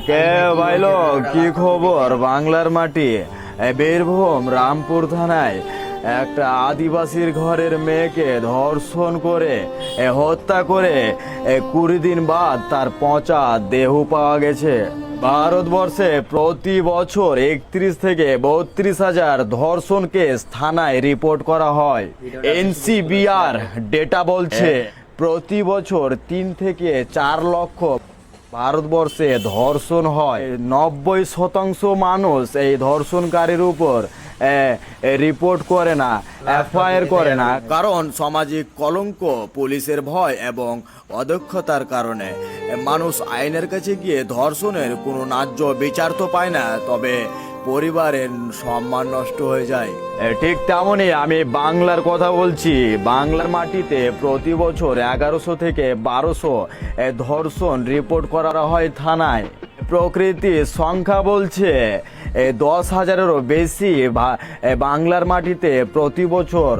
কে ভাইলো, কি খবর? বাংলার মাটি বীরভূম রামপুর থানায় একটা আদিবাসীর ঘরের মেয়েকে ধর্ষণ করে হত্যা করে 20 দিন বাদ তার পচা দেহ পাওয়া গেছে। ভারতবর্ষে প্রতি বছর 31 থেকে 32,000 ধর্ষণ কেস থানায় রিপোর্ট করা হয়। এনসিবিআর ডেটা বলছে প্রতি বছর 3 থেকে 4 লক্ষ ভারতবর্ষে ধর্ষণ হয়। 90% মানুষ এই ধর্ষণকারীর উপর রিপোর্ট করে না, এফআইআর করে না, কারণ সামাজিক কলঙ্ক, পুলিশের ভয় এবং অদক্ষতার কারণে মানুষ আইনের কাছে গিয়ে ধর্ষণের কোনো ন্যায্য বিচার তো পায় না, তবে পরিবারের সম্মান নষ্ট হয়ে যায়। ঠিক তেমনই আমি বাংলার কথা বলছি। বাংলার মাটিতে প্রতি বছর 1100 থেকে 1200 ধর্ষণ রিপোর্ট করা হয় থানায়। প্রকৃতি সংখ্যা বলছে 10,000-এরও বেশি বাংলার মাটিতে প্রতি বছর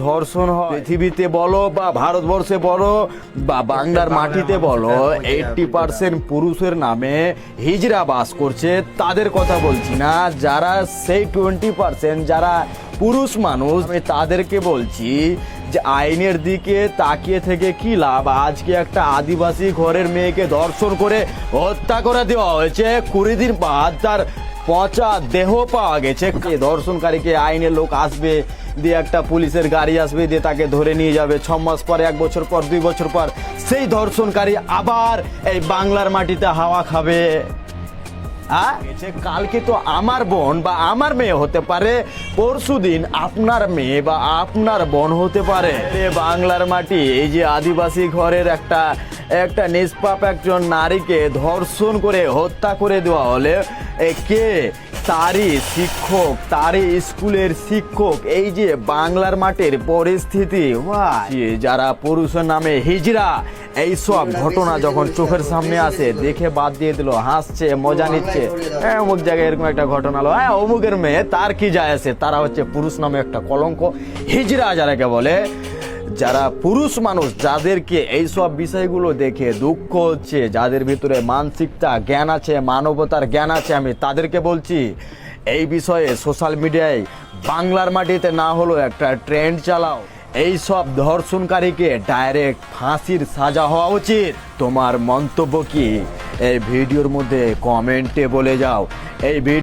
ধর্ষণ হয়। পৃথিবীতে বলো বা ভারতবর্ষে বলো বা বাংলার মাটিতে বলো, 80% পুরুষের নামে হিজড়া বাস করছে। তাদের কথা বলছি না, যারা সেই 20% যারা পুরুষ মানুষ, আমি তাদেরকে বলছি যে আইনের দিকে তাকিয়ে থেকে কি লাভ। আজকে একটা আদিবাসী ঘরের মেয়েকে ধর্ষণ করে হত্যা করে দেওয়া হয়েছে, 20 দিন বাদ তার পচা দেহ পাওয়া গেছে। ধর্ষণকারীকে আইনের লোক আসবে, দিয়ে একটা পুলিশের গাড়ি আসবে, দিয়ে তাকে ধরে নিয়ে যাবে। 6 মাস পর, 1 বছর পর, 2 বছর পর সেই ধর্ষণকারী আবার এই বাংলার মাটিতে হাওয়া খাবে। কালকে তো আমার বোন বা আমার মেয়ে হতে পারে, পরশুদিন আপনার মেয়ে বা আপনার বোন হতে পারে। বাংলার মাটি এই যে আদিবাসী ঘরের একটা নিষ্পাপ একজন নারীকে ধর্ষণ করে হত্যা করে দেওয়া হলে কে? তারই শিক্ষক, তারই স্কুলের শিক্ষক। এই যে বাংলার মাটির পরিস্থিতি, যারা পুরুষের নামে হিজড়া, এইসব ঘটনা যখন চোখের সামনে আসে, দেখে বাদ দিয়ে দিল, হাসছে, মজা নিচ্ছে। অমুক জায়গায় এরকম একটা ঘটনা হলো, অমুকের মেয়ে, তার কি যায় আসে? তারা হচ্ছে পুরুষ নামে একটা কলঙ্ক। হিজড়া যারাকে বলে, যারা পুরুষ মানুষ, যাদেরকে এইসব বিষয়গুলো দেখে দুঃখ হচ্ছে, যাদের ভিতরে মানসিকতা জ্ঞান আছে, মানবতার জ্ঞান আছে, আমি তাদেরকে বলছি এই বিষয়ে সোশ্যাল মিডিয়ায় বাংলার মাটিতে না হলো একটা ট্রেন্ড চালাও। এই সব ধর্ষণকারীকে ডাইরেক্ট ফাঁসির সাজা হওয়া উচিত। তোমার মন্তব্য কি এই ভিডিওর মধ্যে কমেন্টে বলে যাও। এই